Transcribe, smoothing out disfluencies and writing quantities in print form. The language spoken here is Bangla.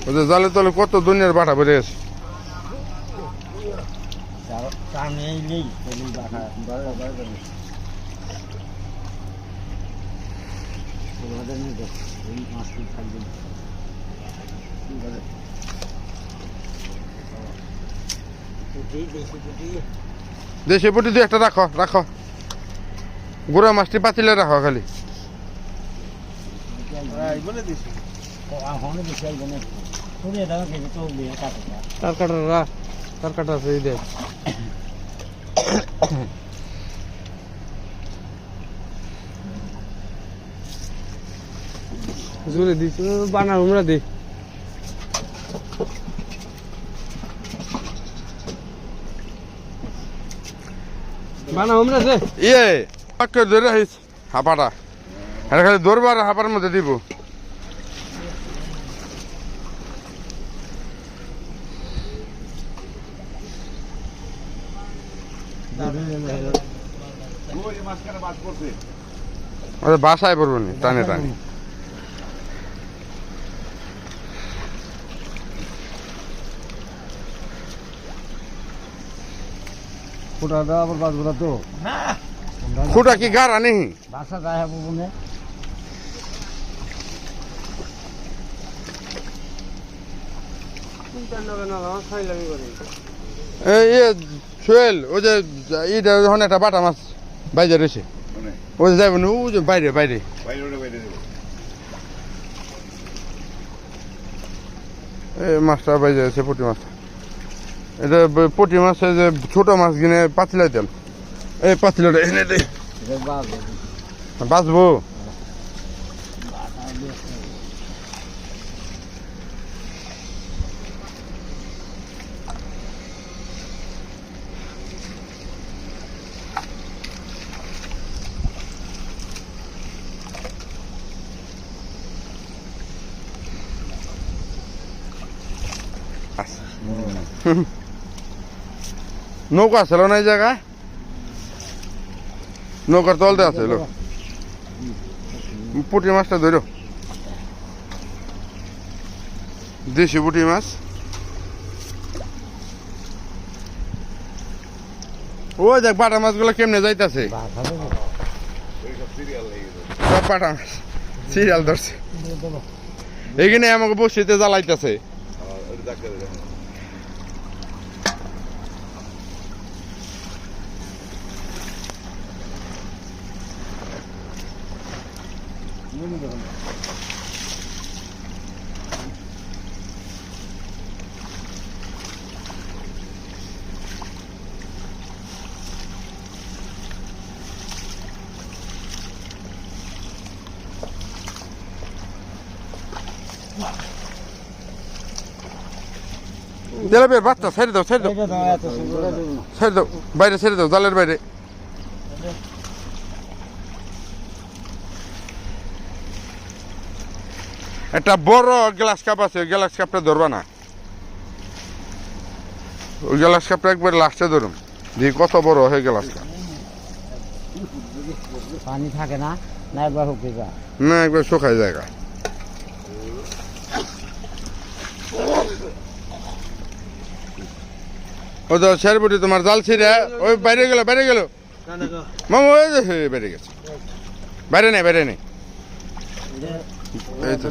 ওদের জালে তলে কত দুনিয়ার বাটা বেড়ে গেছে। দেশি পুটি দিয়ে একটা রাখো রাখো, গুড়া মাছটি পাতিলে রাখো খালি। তার কাটা আছে এই দেখ। জোরে দিস বানা আমরা দি বানা আমরা দে ইয়ে পাক্কা ধরে রাখিস হাঁপাটা, এটা খালি দৌড়বার হাঁপার মধ্যে দিব। বাসায় পড়বো নি টানে টানে। খুঁটা কি গাড়া নেই বাসা যায় বনে সোহেল ওই যে ইটা যখন একটা বাটা মাছ বাইরে রয়েছে ওই যে যাবেন ও যে বাইরে বাইরে এই মাছটা বাইরে আছে পুঁটি মাছটা। এটা পুঁটি মাছের যে ছোট মাছ কিনে পাতিলাই দেন, এই পাতিলাটা এনে দে বাঁচবো। নৌকা ছিল না এই জায়গায়, নৌকার তলতে আছে পুঁটি মাছটা ধরো, দেশি পুঁটি মাছ। ওই দেখ বাটা মাছগুলো কেমনে যাইতেছে, সব বাটা মাছ সিরিয়াল ধরছে। এখানে আমাকে বসিতে জ্বালাইতেছে। জেলেবের বাচ্চা ছেড়ে দাও ছেড়ে দাও ছেড়ে দাও, বাইরে ছেড়ে দাও, জালের বাইরে। একটা বড় গ্লাস কাপ আছে, ওই গ্লাস কাপটা ধরবা না, ওই গ্লাস কাপটা একবার লাস্টে ধরুন, দিয়ে কত বড় হয় গ্লাস কাপ। পানি থাকে না, না একবার শুকিয়ে যায়, না একবার শুকায় জায়গা। ও তো ছেড়ে তোমার জাল ছিঁড়ে ওই বাইরে গেল মামা, ওই যে বাইরে গেছে, বাইরে নেই বাইরে নেই। এই তো